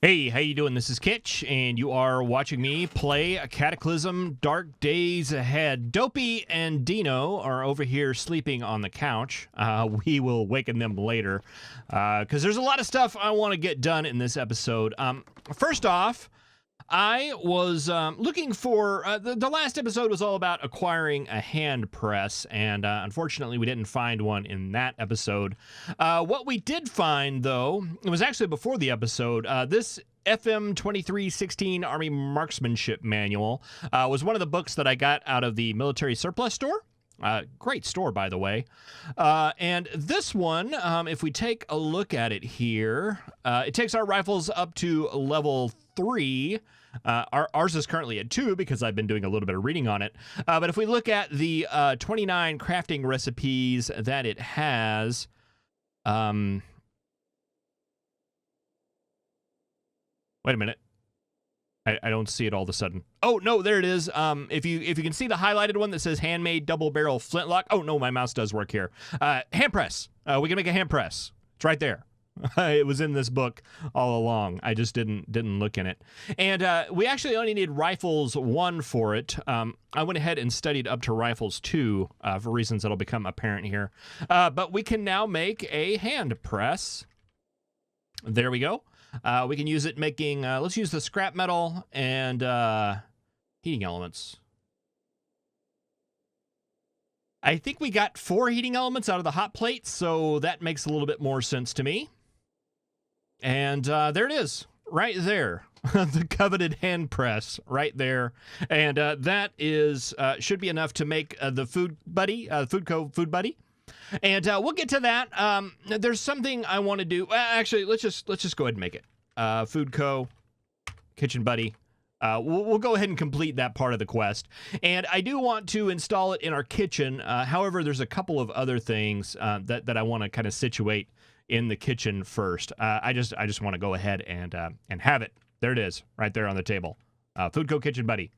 Hey, how you doing? This is Kitch, and you are watching me play Cataclysm Dark Days Ahead. Dopey and Dino are over here sleeping on the couch. We will awaken them later, because there's a lot of stuff I want to get done in this episode. First off, I was looking for... the last episode was all about acquiring a hand press, and unfortunately we didn't find one in that episode. What we did find, though, it was actually before the episode, this FM 2316 Army Marksmanship Manual was one of the books that I got out of the military surplus store. Great store, by the way. And this one, if we take a look at it here, it takes our rifles up to level 3. Ours is currently at 2 because I've been doing a little bit of reading on it. But if we look at the 29 crafting recipes that it has, wait a minute. I don't see it all of a sudden. Oh, no, there it is. If you can see the highlighted one that says handmade double barrel flintlock. Oh, no, my mouse does work here. Hand press. We can make a hand press. It's right there. It was in this book all along. I just didn't look in it. And we actually only need rifles 1 for it. I went ahead and studied up to rifles 2 for reasons that'll become apparent here. But we can now make a hand press. There we go. We can use it making, let's use the scrap metal and heating elements. I think we got 4 heating elements out of the hot plate, so that makes a little bit more sense to me. And there it is, right there. The coveted hand press right there. And that is should be enough to make the Food Buddy, Food Buddy. And we'll get to that. There's something I want to do. Actually, let's just go ahead and make it. Food Co. Kitchen Buddy. We'll go ahead and complete that part of the quest. And I do want to install it in our kitchen. However, there's a couple of other things that I want to kind of situate in the kitchen first. I just want to go ahead and have it. There it is, right there on the table. Food Co. Kitchen Buddy.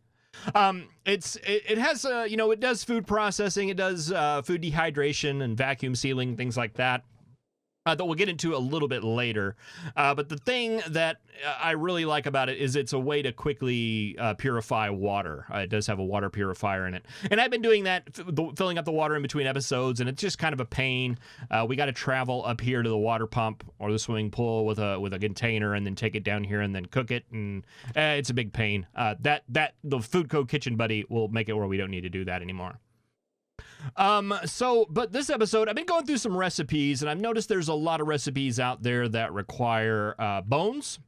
It has it does food processing, it does food dehydration and vacuum sealing, things like that. That we'll get into a little bit later. But the thing that I really like about it is it's a way to quickly purify water. It does have a water purifier in it. And I've been doing that, filling up the water in between episodes, and it's just kind of a pain. We got to travel up here to the water pump or the swimming pool with a container and then take it down here and then cook it. And it's a big pain. The Food Co. Kitchen Buddy will make it where we don't need to do that anymore. But this episode, I've been going through some recipes, and I've noticed there's a lot of recipes out there that require bones.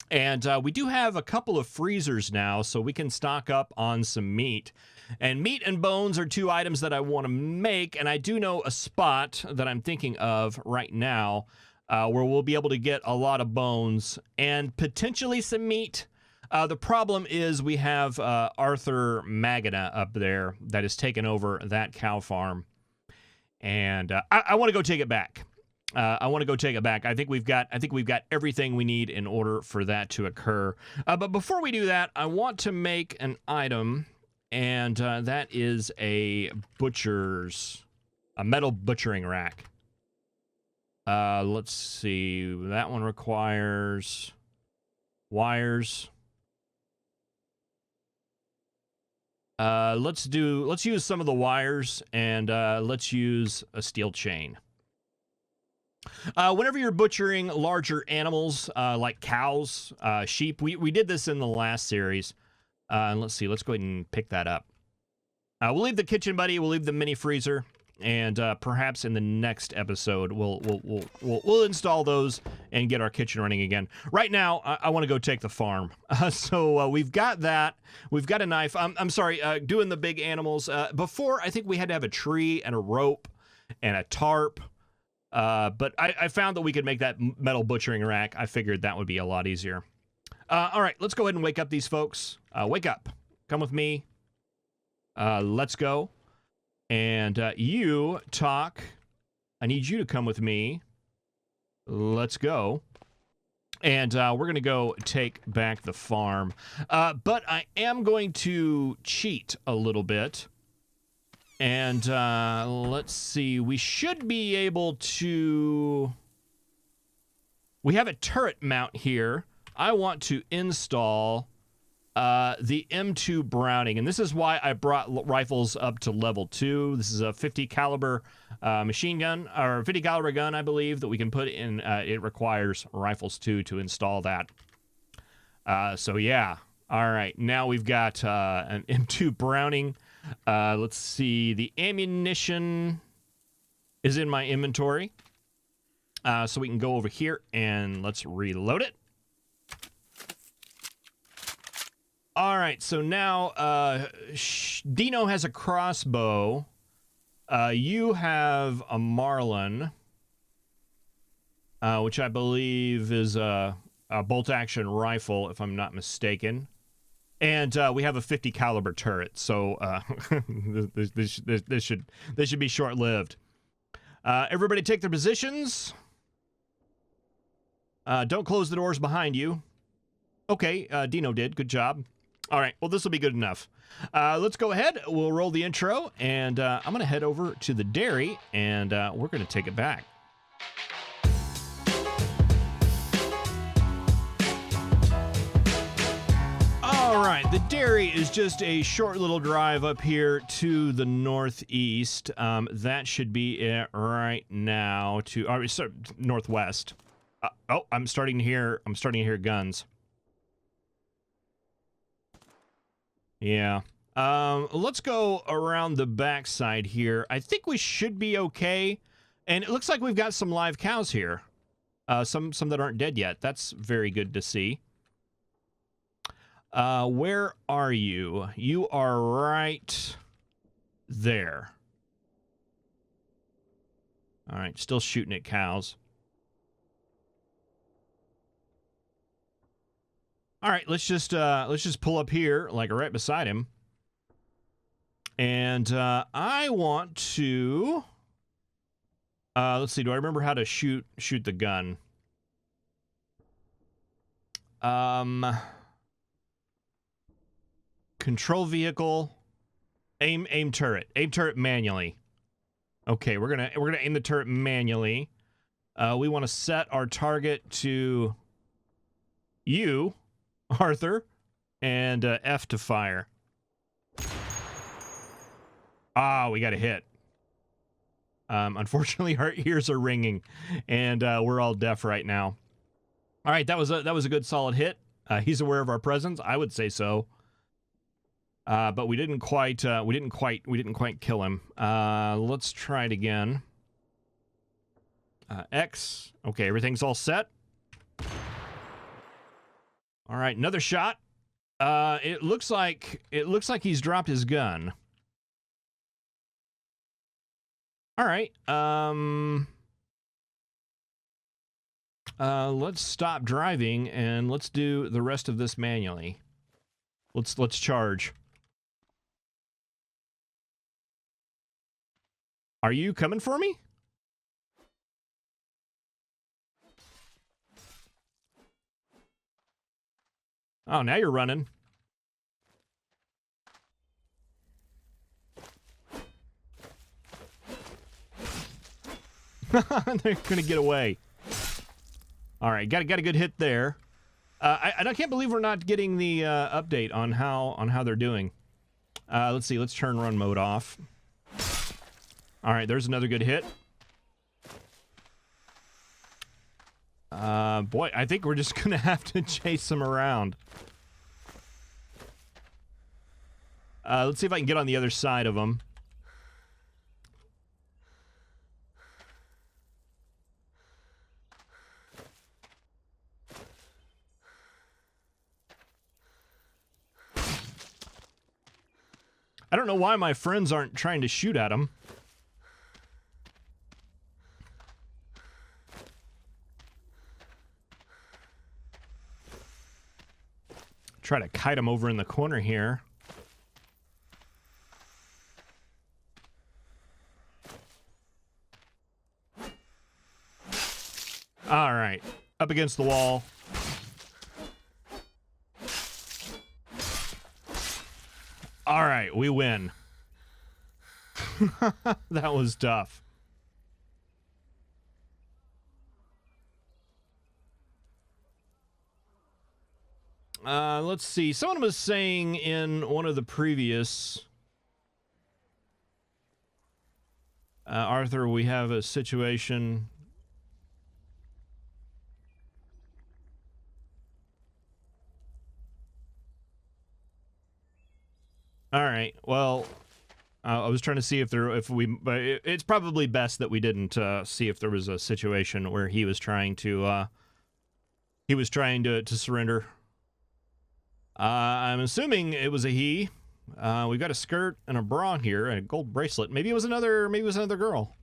And we do have a couple of freezers now, so we can stock up on some meat. And meat and bones are 2 items that I want to make, and I do know a spot that I'm thinking of right now where we'll be able to get a lot of bones and potentially some meat. The problem is we have Arthur Magana up there that has taken over that cow farm, and I want to go take it back. I think we've got everything we need in order for that to occur. But before we do that, I want to make an item, and that is a metal butchering rack. Let's see. That one requires wires. Let's use some of the wires, and let's use a steel chain. Whenever you're butchering larger animals, like cows, sheep, we did this in the last series. And let's see, let's go ahead and pick that up. We'll leave the Kitchen Buddy, we'll leave the mini freezer, and perhaps in the next episode we'll install those and get our kitchen running again. Right now, I want to go take the farm. So we've got that. We've got a knife. I'm sorry, doing the big animals. Before, I think we had to have a tree and a rope and a tarp. But I found that we could make that metal butchering rack. I figured that would be a lot easier. All right, let's go ahead and wake up these folks. Wake up. Come with me. Let's go. And you, Talk, I need you to come with me. Let's go. And we're going to go take back the farm. But I am going to cheat a little bit. And let's see. We should be able to... We have a turret mount here. I want to install the M2 Browning, and this is why I brought rifles up to level 2. This is a 50 caliber machine gun, or 50 caliber gun, I believe, that we can put in. It requires rifles too to install that. So yeah, all right. Now we've got an M2 Browning. Let's see. The ammunition is in my inventory, so we can go over here and let's reload it. All right, so now Dino has a crossbow. You have a Marlin, which I believe is a bolt-action rifle, if I'm not mistaken. And we have a 50 caliber turret, so this should be short-lived. Everybody take their positions. Don't close the doors behind you. Okay, Dino did. Good job. All right, well, this will be good enough. Let's go ahead. We'll roll the intro, and I'm going to head over to the dairy, and we're going to take it back. All right, the dairy is just a short little drive up here to the northeast. That should be it right now. Northwest. Oh, I'm starting to hear guns. Yeah. Let's go around the backside here. I think we should be okay. And it looks like we've got some live cows here. Some that aren't dead yet. That's very good to see. Where are you? You are right there. All right, still shooting at cows. All right, let's just pull up here, like right beside him. And I want to let's see, do I remember how to shoot the gun? Control vehicle, aim turret. Aim turret manually. Okay, we're gonna aim the turret manually. We want to set our target to you, Arthur, and F to fire. Ah, we got a hit. Unfortunately, our ears are ringing, and we're all deaf right now. All right, that was a good solid hit. He's aware of our presence. I would say so. But we didn't quite kill him. Let's try it again. X. Okay, everything's all set. All right, another shot. It looks like he's dropped his gun. All right. Let's stop driving and let's do the rest of this manually. Let's charge. Are you coming for me? Oh, now you're running. They're gonna get away. All right, got a good hit there. I can't believe we're not getting the update on how they're doing. Let's see. Let's turn run mode off. All right, there's another good hit. Boy, I think we're just gonna have to chase them around. Let's see if I can get on the other side of them. I don't know why my friends aren't trying to shoot at them. Try to kite him over in the corner here. All right, up against the wall. All right, we win. That was tough. Let's see. Someone was saying in one of the previous... Arthur, we have a situation... All right. Well, I was trying to see but it's probably best that we didn't see if there was a situation where he was trying to surrender. I'm assuming it was a he. We've got a skirt and a bra here and a gold bracelet. Maybe it was another girl.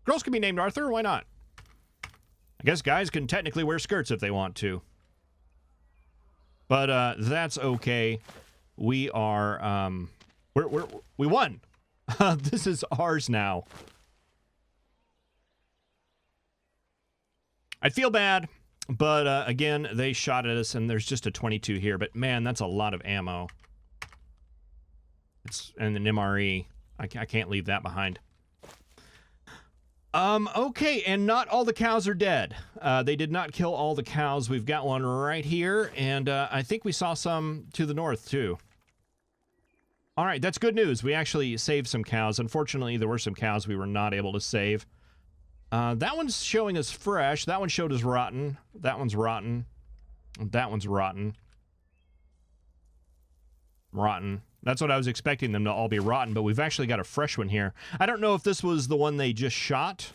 Girls can be named Arthur. Why not? I guess guys can technically wear skirts if they want to. But that's okay. We are, we won. This is ours now. I feel bad, but again, they shot at us, and there's just a 22 here. But man, that's a lot of ammo. And an MRE. I can't leave that behind. Okay, and not all the cows are dead. They did not kill all the cows. We've got one right here, and I think we saw some to the north, too. All right, that's good news. We actually saved some cows. Unfortunately, there were some cows we were not able to save. That one's showing us fresh. That one showed us rotten. That one's rotten. That one's rotten. Rotten. That's what I was expecting them to all be rotten, but we've actually got a fresh one here. I don't know if this was the one they just shot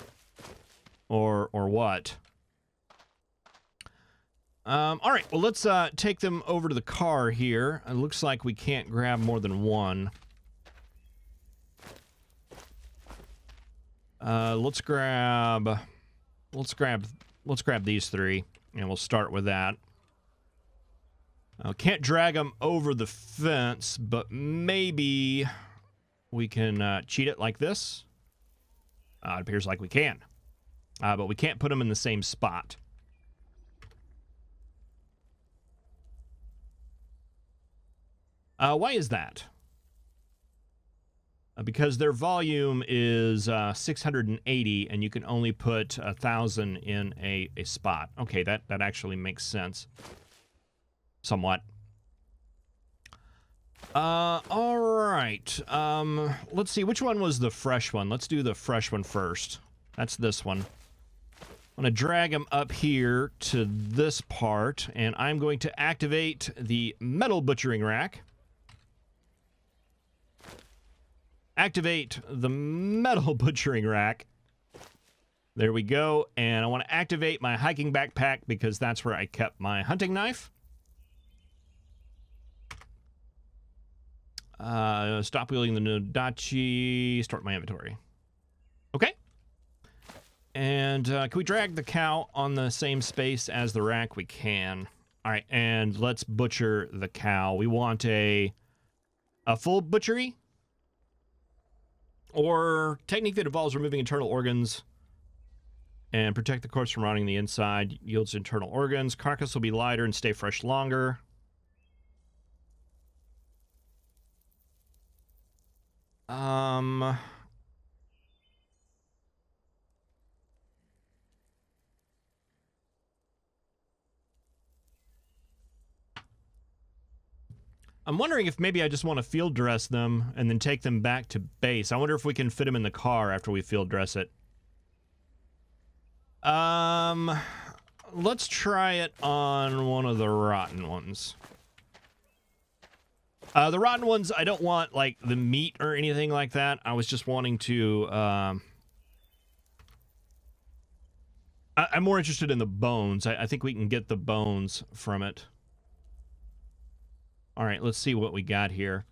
or what. All right, well, let's take them over to the car here. It looks like we can't grab more than one. Let's grab these three, and we'll start with that. Can't drag them over the fence, but maybe we can cheat it like this. It appears like we can, but we can't put them in the same spot. Why is that? Because their volume is 680, and you can only put 1,000 in a spot. Okay, that actually makes sense. Somewhat. All right. Let's see. Which one was the fresh one? Let's do the fresh one first. That's this one. I'm going to drag him up here to this part, and I'm going to activate the metal butchering rack. Activate the metal butchering rack. There we go. And I want to activate my hiking backpack because that's where I kept my hunting knife. Stop wielding the Nodachi. Start my inventory. Okay. And can we drag the cow on the same space as the rack? We can. All right, and let's butcher the cow. We want a full butchery, or technique that involves removing internal organs and protect the corpse from rotting the inside. Yields internal organs. Carcass will be lighter and stay fresh longer. I'm wondering if maybe I just want to field dress them and then take them back to base. I wonder if we can fit them in the car after we field dress it. Let's try it on one of the rotten ones. The rotten ones, I don't want, like, the meat or anything like that. I was just wanting to, I'm more interested in the bones. I think we can get the bones from it. All right, let's see what we got here.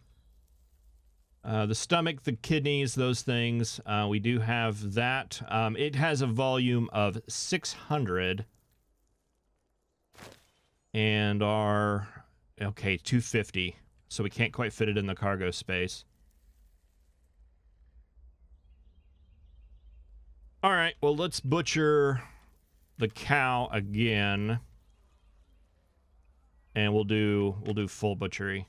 The stomach, the kidneys, those things. We do have that. It has a volume of 600. And our, okay, 250. So we can't quite fit it in the cargo space. All right, well, let's butcher the cow again. And we'll do full butchery.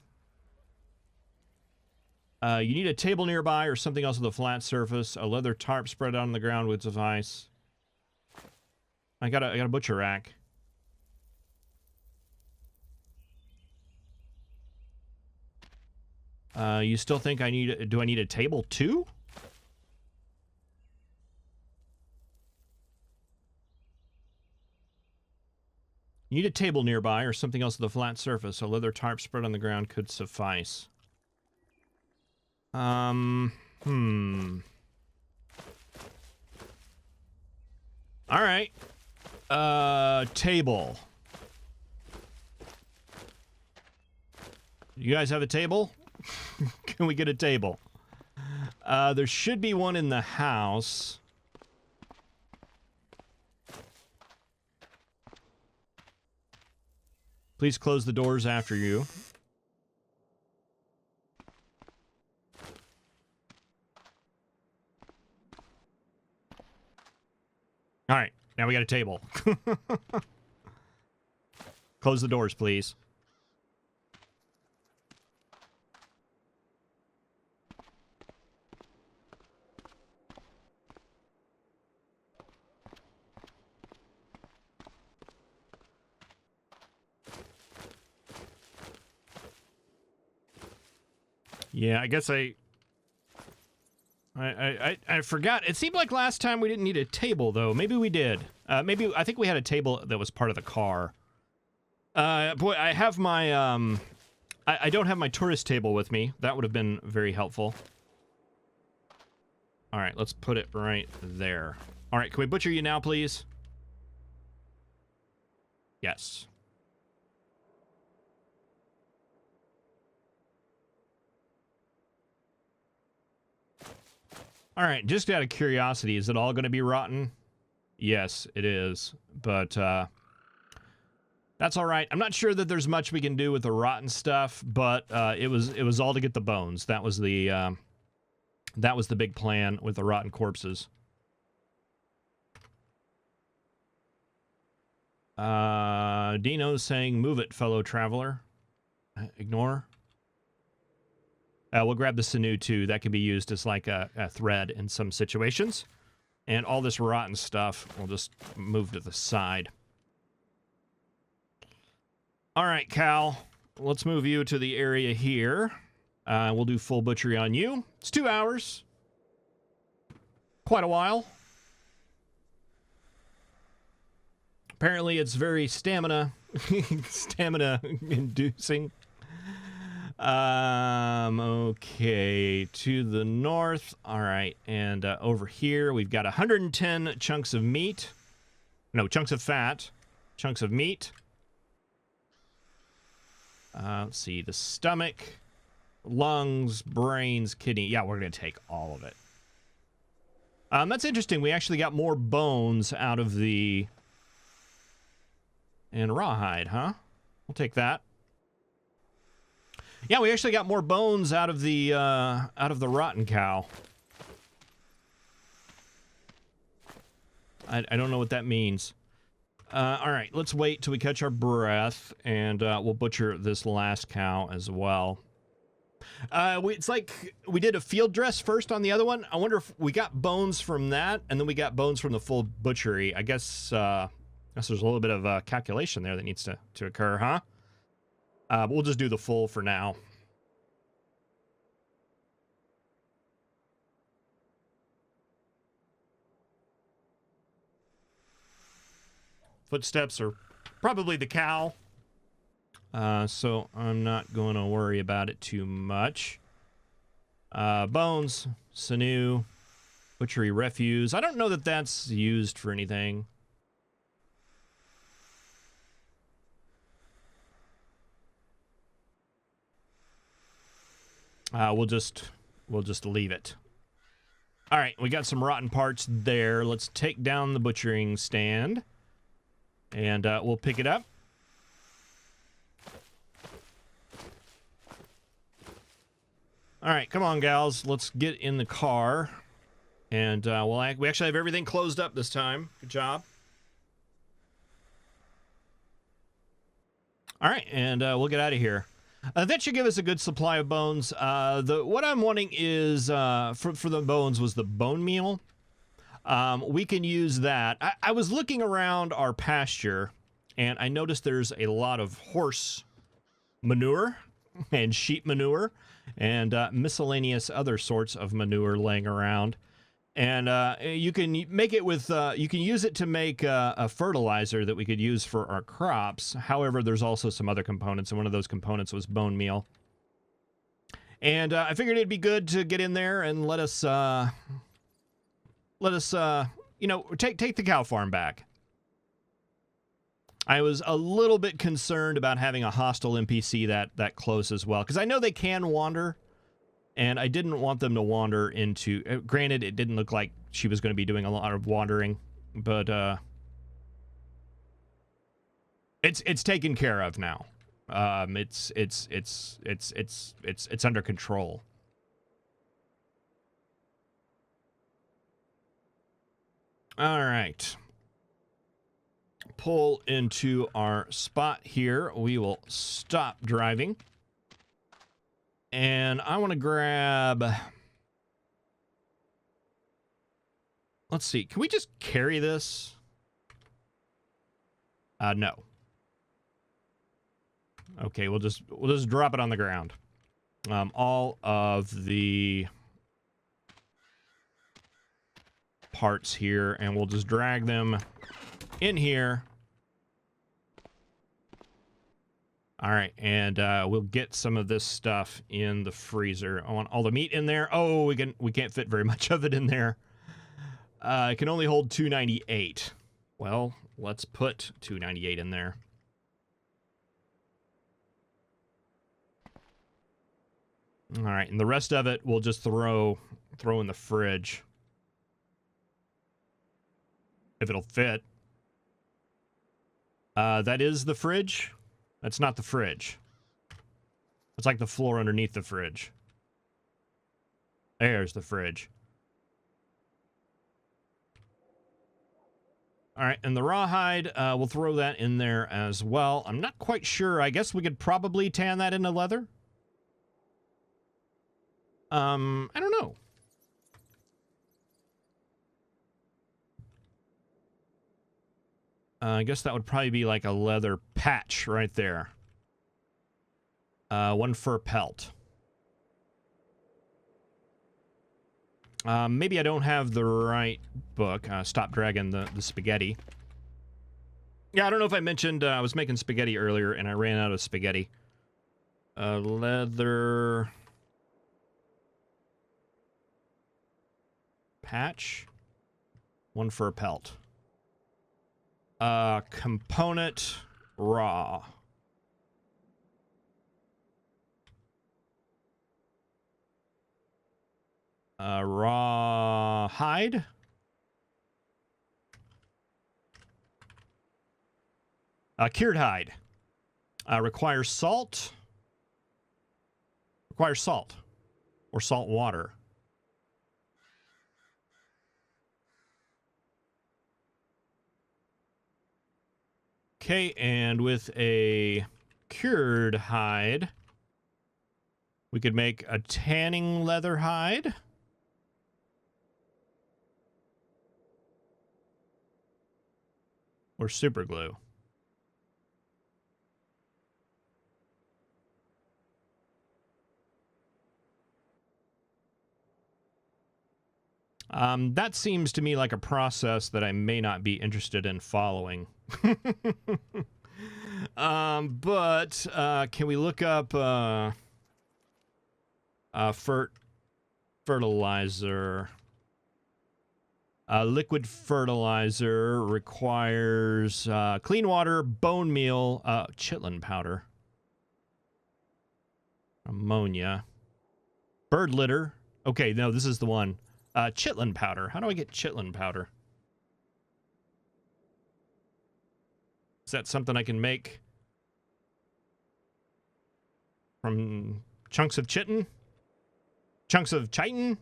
You need a table nearby or something else with a flat surface. A leather tarp spread out on the ground would suffice. I got a butcher rack. You still think I need... Do I need a table too? You need a table nearby or something else with a flat surface. A leather tarp spread on the ground could suffice. All right. Table. You guys have a table? Can we get a table? There should be one in the house. Please close the doors after you. All right, now we got a table. Close the doors, please. Yeah, I guess I forgot. It seemed like last time we didn't need a table, though. Maybe we did. I think we had a table that was part of the car. Boy, I have my, I don't have my tourist table with me. That would have been very helpful. All right, let's put it right there. All right, can we butcher you now, please? Yes. All right, just out of curiosity, is it all going to be rotten? Yes, it is, but that's all right. I'm not sure that there's much we can do with the rotten stuff, but it was all to get the bones. That was the big plan with the rotten corpses. Dino's saying, "Move it, fellow traveler." Ignore. We'll grab the sinew, too. That can be used as like a thread in some situations. And all this rotten stuff will just move to the side. All right, Cal. Let's move you to the area here. We'll do full butchery on you. It's 2 hours. Quite a while. Apparently, it's very stamina-inducing. Okay, to the north. All right, and over here we've got 110 chunks of meat. No, chunks of fat. Chunks of meat. Let's see, the stomach, lungs, brains, kidney. Yeah, we're going to take all of it. That's interesting. We actually got more bones out of the... And rawhide, huh? We'll take that. Yeah, we actually got more bones out of the rotten cow. I don't know what that means. All right, let's wait till we catch our breath, and we'll butcher this last cow as well. It's like we did a field dress first on the other one. I wonder if we got bones from that, and then we got bones from the full butchery. I guess there's a little bit of calculation there that needs to occur, huh? But we'll just do the full for now. Footsteps are probably the cow. So I'm not going to worry about it too much. Bones, sinew, butchery refuse. I don't know that that's used for anything. We'll just leave it. All right, we got some rotten parts there. Let's take down the butchering stand, and we'll pick it up. All right, come on, gals. Let's get in the car, and we actually have everything closed up this time. Good job. All right, and we'll get out of here. That should give us a good supply of bones. What I'm wanting is, for the bones, was the bone meal. We can use that. I was looking around our pasture, and I noticed there's a lot of horse manure. and sheep manure and miscellaneous other sorts of manure laying around. And you can make it with, you can use it to make a fertilizer that we could use for our crops. However, there's also some other components, and one of those components was bone meal. And I figured it'd be good to get in there and let us, you know, take the cow farm back. I was a little bit concerned about having a hostile NPC that close as well, because I know they can wander. And I didn't want them to wander into... granted, it didn't look like she was going to be doing a lot of wandering, but it's taken care of now. It's under control. All right. Pull into our spot here. We will stop driving. And I want to grab... Let's see. Can we just carry this? No. Okay, we'll just drop it on the ground. All of the parts here, and we'll just drag them in here. All right, and we'll get some of this stuff in the freezer. I want all the meat in there. Oh, we can't fit very much of it in there. It can only hold 298. Well, let's put 298 in there. All right, and the rest of it we'll just throw in the fridge. If it'll fit. That is the fridge. That's not the fridge. It's like the floor underneath the fridge. There's the fridge. All right, and the rawhide, we'll throw that in there as well. I'm not quite sure. I guess we could probably tan that into leather. I don't know. I guess that would probably be like a leather patch right there. One fur pelt. Maybe I don't have the right book. Stop dragging the spaghetti. Yeah, I don't know if I mentioned I was making spaghetti earlier and I ran out of spaghetti. Leather patch. One fur pelt. Component raw. Raw hide. Cured hide. Requires salt. Requires salt. Or salt water. Okay, and with a cured hide, we could make a tanning leather hide. Or super glue. That seems to me like a process that I may not be interested in following. But can we look up fertilizer? Liquid fertilizer requires clean water, bone meal, chitlin powder, ammonia, bird litter. Okay, no, this is the one. Chitlin powder. How do I get chitlin powder? Is that something I can make from chunks of chitin? Chunks of chitin?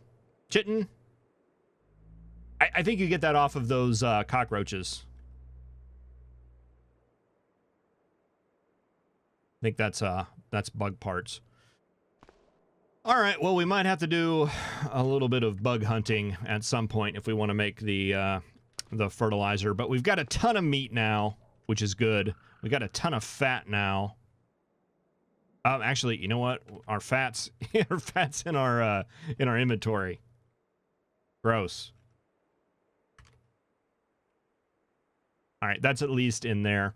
Chitin? I think you get that off of those cockroaches. I think that's bug parts. All right, well, we might have to do a little bit of bug hunting at some point if we want to make the fertilizer. But we've got a ton of meat now, which is good. We got a ton of fat now. Actually, you know what? Our fats, our fats in our inventory. Gross. All right, that's at least in there.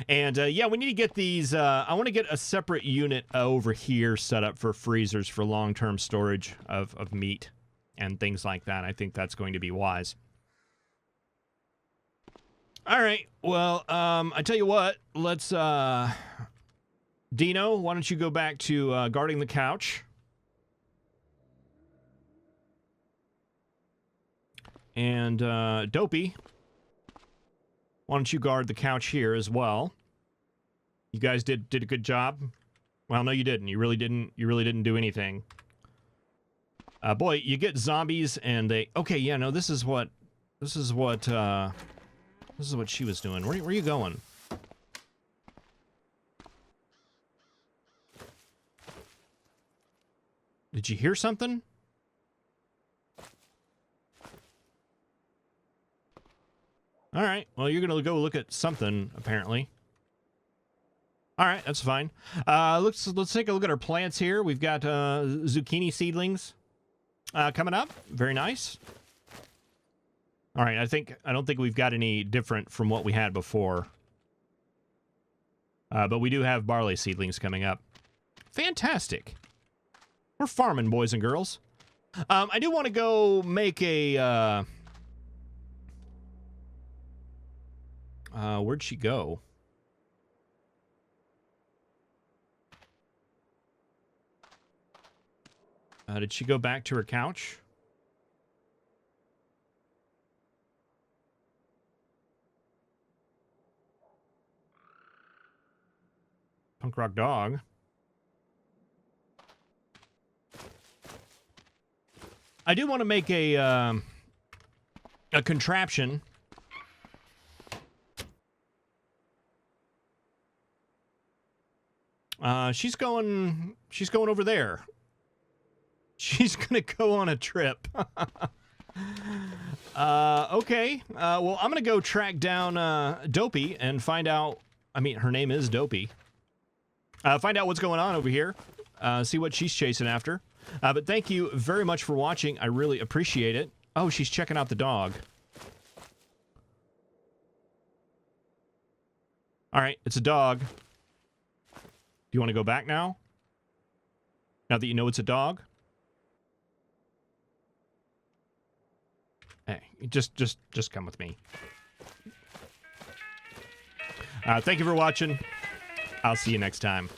And yeah, we need to get these. I want to get a separate unit over here set up for freezers for long-term storage of meat and things like that. I think that's going to be wise. All right. Well, I tell you what. Let's. Dino, why don't you go back to guarding the couch? And Dopey, why don't you guard the couch here as well? You guys did a good job. Well, no, you didn't. You really didn't. You really didn't do anything. Boy, you get zombies and they. Okay, yeah, no, this is what she was doing. Where are you going? Did you hear something? All right. Well, you're gonna go look at something apparently. All right, that's fine. Let's take a look at our plants here. We've got zucchini seedlings coming up. Very nice. All right. I don't think we've got any different from what we had before. But we do have barley seedlings coming up. Fantastic. We're farming, boys and girls. I do want to go make a... where'd she go? Did she go back to her couch? Punk rock dog. I do want to make a contraption. She's going over there. She's gonna go on a trip. Okay. Well, I'm gonna go track down Dopey and find out. I mean, her name is Dopey. Find out what's going on over here. See what she's chasing after. But thank you very much for watching. I really appreciate it. Oh, she's checking out the dog. All right, it's a dog. Do you want to go back now? Now that you know it's a dog? Hey, just come with me. Thank you for watching. I'll see you next time.